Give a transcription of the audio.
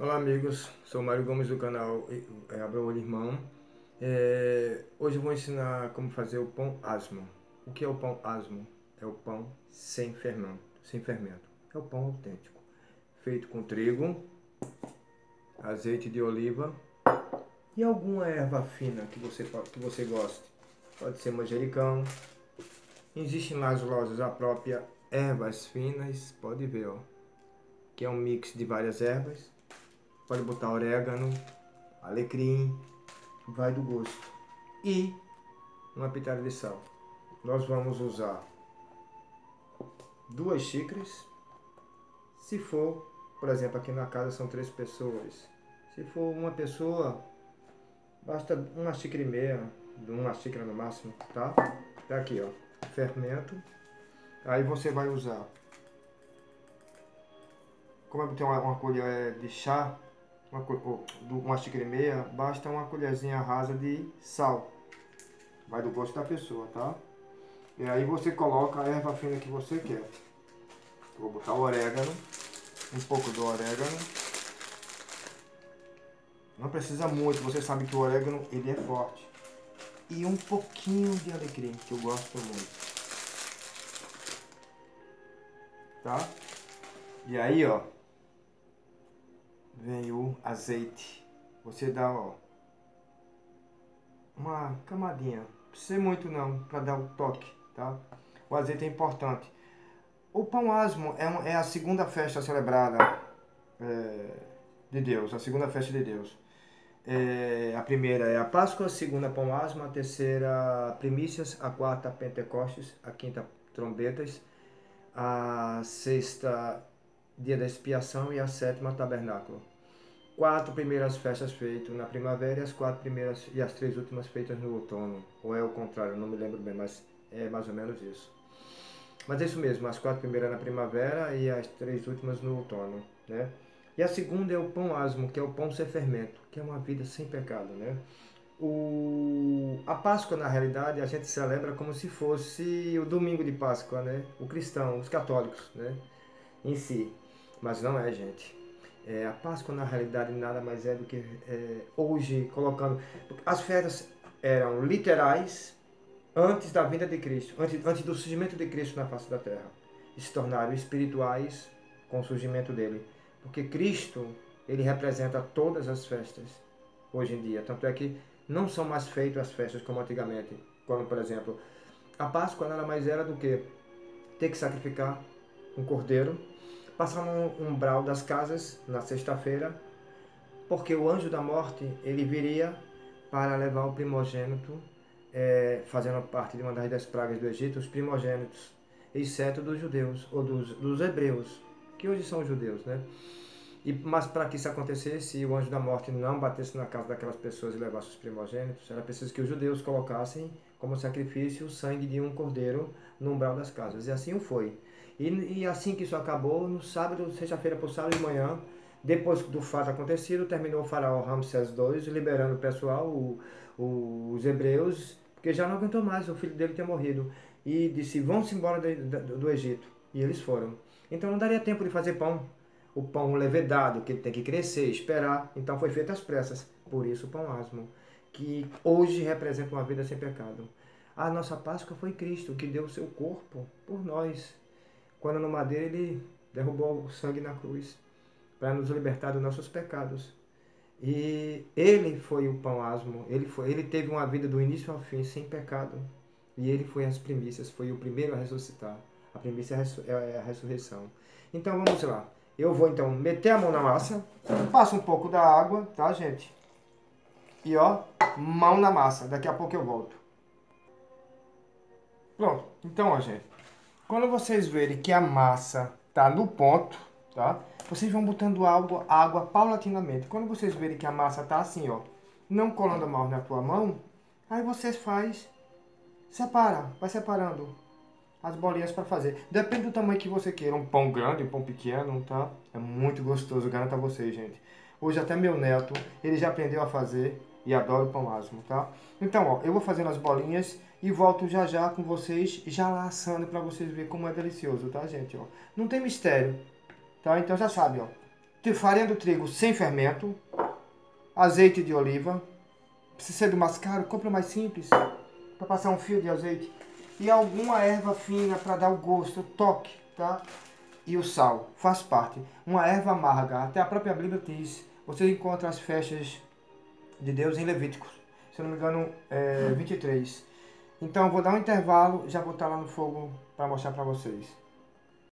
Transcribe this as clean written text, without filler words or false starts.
Olá amigos, sou Mário Gomes do canal Abra o Olho Irmão. Hoje eu vou ensinar como fazer o pão asmo. O que é o pão asmo? É o pão sem fermento. É o pão autêntico, feito com trigo, azeite de oliva e alguma erva fina que você goste. Pode ser manjericão. Existem nas lojas a própria ervas finas, pode ver, ó, que é um mix de várias ervas. Pode botar orégano, alecrim, vai do gosto. E uma pitada de sal. Nós vamos usar 2 xícaras. Se for, por exemplo, aqui na casa são 3 pessoas. Se for uma pessoa, basta 1,5 xícara, 1 xícara no máximo, tá? Tá aqui, ó, fermento. Aí você vai usar, como eu tenho uma colher de chá, 1,5 xícara, basta uma colherzinha rasa de sal. Vai do gosto da pessoa, tá? E aí você coloca a erva fina que você quer. Vou botar o orégano, um pouco do orégano. Não precisa muito, você sabe que o orégano ele é forte. E um pouquinho de alecrim, que eu gosto muito. Tá? E aí, ó, vem o azeite. Você dá, ó, uma camadinha. Não precisa muito não, para dar o toque, tá? O azeite é importante. O pão asmo é a segunda festa celebrada de Deus, a segunda festa de Deus. A primeira é a Páscoa, a segunda pão asmo, a terceira primícias, a quarta Pentecostes, a quinta trombetas, a sexta dia da expiação e a sétima tabernáculo. 4 primeiras festas feitas na primavera e as 4 primeiras e as 3 últimas feitas no outono. Ou é o contrário, não me lembro bem, mas é mais ou menos isso. Mas é isso mesmo, as 4 primeiras na primavera e as 3 últimas no outono, né? E a segunda é o pão asmo, que é o pão sem fermento, que é uma vida sem pecado, né? A Páscoa, na realidade, a gente celebra como se fosse o domingo de Páscoa, né? O cristão, os católicos, né? Em si. Mas não é, gente. A Páscoa, na realidade, nada mais é do que hoje, colocando... As festas eram literais antes da vinda de Cristo, antes do surgimento de Cristo na face da terra. E se tornaram espirituais com o surgimento dele. Porque Cristo, ele representa todas as festas hoje em dia. Tanto é que não são mais feitas as festas como antigamente. Quando, por exemplo, a Páscoa nada mais era do que ter que sacrificar um cordeiro, passar no umbral das casas na sexta-feira, porque o anjo da morte ele viria para levar o primogênito, fazendo parte de uma das 10 pragas do Egito, os primogênitos, exceto dos judeus, ou dos hebreus, que hoje são judeus, né? Mas para que isso acontecesse, o anjo da morte não batesse na casa daquelas pessoas e levasse os primogênitos, era preciso que os judeus colocassem como sacrifício o sangue de um cordeiro no umbral das casas. E assim o foi. E assim que isso acabou, no sábado, sexta-feira por sábado de manhã, depois do fato acontecido, terminou o faraó Ramsés II, liberando o pessoal, os hebreus, porque já não aguentou mais, o filho dele tinha morrido. E disse, vão-se embora do Egito. E eles foram. Então não daria tempo de fazer pão. O pão levedado, que ele tem que crescer, esperar. Então foi feito às pressas. Por isso o pão asmo, que hoje representa uma vida sem pecado. A nossa Páscoa foi Cristo, que deu o seu corpo por nós. Quando no madeiro ele derrubou o sangue na cruz, para nos libertar dos nossos pecados. E ele foi o pão asmo, ele teve uma vida do início ao fim sem pecado. E ele foi as primícias, foi o primeiro a ressuscitar. A primícia é a ressurreição. Então vamos lá. Eu vou então meter a mão na massa, passo um pouco da água, tá, gente? E ó, mão na massa, daqui a pouco eu volto. Pronto, então ó, gente, quando vocês verem que a massa tá no ponto, tá? Vocês vão botando água paulatinamente. Quando vocês verem que a massa tá assim, ó, não colando mal na tua mão, aí vocês vai separando as bolinhas para fazer. Depende do tamanho que você queira, um pão grande, um pão pequeno, tá? É muito gostoso, garanto a vocês, gente. Hoje até meu neto, ele já aprendeu a fazer e adora o pão asmo, tá? Então, ó, eu vou fazendo as bolinhas e volto já já com vocês, já lá assando para vocês verem como é delicioso, tá, gente? Ó, não tem mistério, tá? Então já sabe, ó. farinha do trigo sem fermento, azeite de oliva. Se ser do mais caro, compra mais simples, para passar um fio de azeite. E alguma erva fina para dar o gosto, o toque, tá? E o sal, faz parte. Uma erva amarga, até a própria Bíblia diz. Você encontra as festas de Deus em Levíticos, se eu não me engano, 23. Então eu vou dar um intervalo, já vou estar lá no fogo para mostrar para vocês.